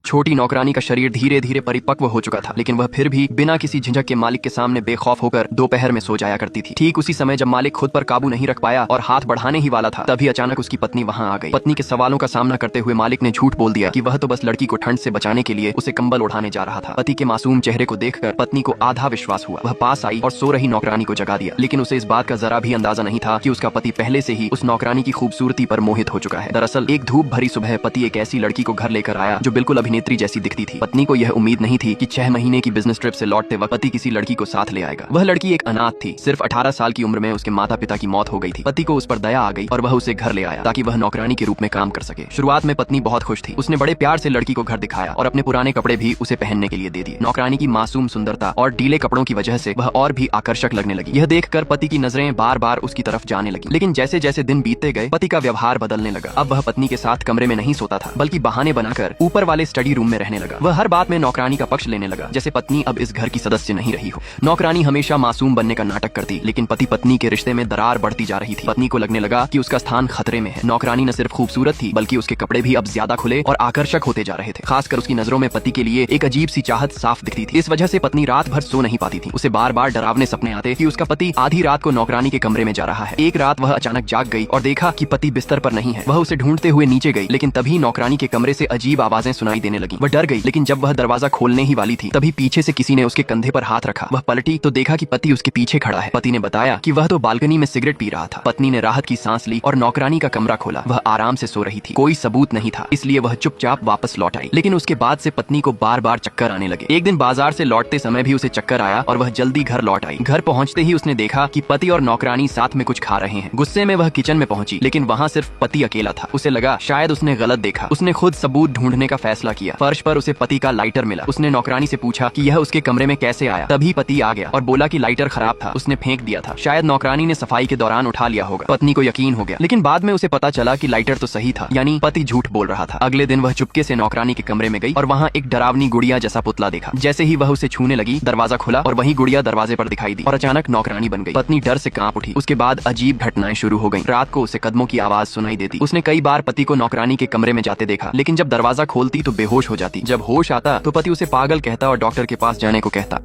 छोटी नौकरानी का शरीर धीरे धीरे परिपक्व हो चुका था, लेकिन वह फिर भी बिना किसी झिझक के मालिक के सामने बेखौफ होकर दोपहर में सो जाया करती थी। ठीक उसी समय जब मालिक खुद पर काबू नहीं रख पाया और हाथ बढ़ाने ही वाला था, तभी अचानक उसकी पत्नी वहां आ गई। पत्नी के सवालों का सामना करते हुए मालिक ने झूठ बोल दिया कि वह तो बस लड़की को ठंड से बचाने के लिए उसे कंबल उठाने जा रहा था। पति के मासूम चेहरे को देखकर पत्नी को आधा विश्वास हुआ। वह पास आई और सो रही नौकरानी को जगा दिया, लेकिन उसे इस बात का जरा भी अंदाजा नहीं था कि उसका पति पहले से ही उस नौकरानी की खूबसूरती पर मोहित हो चुका है। दरअसल एक धूप भरी सुबह पति एक ऐसी लड़की को घर लेकर आया जो बिल्कुल अभिनेत्री जैसी दिखती थी। पत्नी को यह उम्मीद नहीं थी कि 6 महीने की बिजनेस ट्रिप से लौटते वक्त पति किसी लड़की को साथ ले आएगा। वह लड़की एक अनाथ थी। सिर्फ 18 साल की उम्र में उसके माता पिता की मौत हो गई थी। पति को उस पर दया आ गई और वह उसे घर ले आया ताकि वह नौकरानी के रूप में काम कर सके। शुरुआत में पत्नी बहुत खुश थी। उसने बड़े प्यार से लड़की को घर दिखाया और अपने पुराने कपड़े भी उसे पहनने के लिए दे दिए। नौकरानी की मासूम सुंदरता और ढीले कपड़ों की वजह से वह और भी आकर्षक लगने लगी। यह देखकर पति की नजरें बार बार उसकी तरफ जाने लगी। लेकिन जैसे जैसे दिन बीतते गए, पति का व्यवहार बदलने लगा। अब वह पत्नी के साथ कमरे में नहीं सोता था, बल्कि बहाने बनाकर ऊपर वाले स्टडी रूम में रहने लगा। वह हर बात में नौकरानी का पक्ष लेने लगा, जैसे पत्नी अब इस घर की सदस्य नहीं रही हो। नौकरानी हमेशा मासूम बनने का नाटक करती, लेकिन पति पत्नी के रिश्ते में दरार बढ़ती जा रही थी। पत्नी को लगने लगा कि उसका स्थान खतरे में है। नौकरानी न सिर्फ खूबसूरत थी, बल्कि उसके कपड़े भी अब ज्यादा खुले और आकर्षक होते जा रहे थे। खासकर उसकी नजरों में पति के लिए एक अजीब सी चाहत साफ दिखती थी। इस वजह से पत्नी रात भर सो नहीं पाती थी। उसे बार बार डरावने सपने आते कि उसका पति आधी रात को नौकरानी के कमरे में जा रहा है। एक रात वह अचानक जाग गई और देखा कि पति बिस्तर पर नहीं है। वह उसे ढूंढते हुए नीचे गई, लेकिन तभी नौकरानी के कमरे से अजीब आवाजें सुनाई देने लगी। वह डर गई, लेकिन जब वह दरवाजा खोलने ही वाली थी, तभी पीछे से किसी ने उसके कंधे पर हाथ रखा। वह पलटी तो देखा कि पति उसके पीछे खड़ा है। पति ने बताया कि वह तो बालकनी में सिगरेट पी रहा था। पत्नी ने राहत की सांस ली और नौकरानी का कमरा खोला। वह आराम से सो रही थी। कोई सबूत नहीं था, इसलिए वह चुपचाप वापस लौट आई। लेकिन उसके बाद से पत्नी को बार बार चक्कर आने लगे। एक दिन बाजार से लौटते समय भी उसे चक्कर आया और वह जल्दी घर लौट आई। घर पहुंचते ही उसने देखा कि पति और नौकरानी साथ में कुछ खा रहे हैं। गुस्से में वह किचन में पहुंची, लेकिन वहां सिर्फ पति अकेला था। उसे लगा शायद उसने गलत देखा। उसने खुद सबूत ढूंढने का फैसला किया। फर्श पर उसे पति का लाइटर मिला। उसने नौकरानी से पूछा कि यह उसके कमरे में कैसे आया। तभी पति आ गया और बोला कि लाइटर खराब था, उसने फेंक दिया था। शायद नौकरानी ने सफाई के दौरान उठा लिया होगा। पत्नी को यकीन हो गया, लेकिन बाद में उसे पता चला कि लाइटर तो सही था, यानी पति झूठ बोल रहा था। अगले दिन वह चुपके से नौकरानी के कमरे में गई और वहाँ एक डरावनी गुड़िया जैसा पुतला देखा। जैसे ही वह उसे छूने लगी, दरवाजा खुला और वही गुड़िया दरवाजे पर दिखाई दी और अचानक नौकरानी बन गई। पत्नी डर से कांप उठी। उसके बाद अजीब घटनाएं शुरू हो गईं। रात को उसे कदमों की आवाज सुनाई देती। उसने कई बार पति को नौकरानी के कमरे में जाते देखा, लेकिन जब दरवाजा खोलती तो बेहोश हो जाती। जब होश आता तो पति उसे पागल कहता और डॉक्टर के पास जाने को कहता।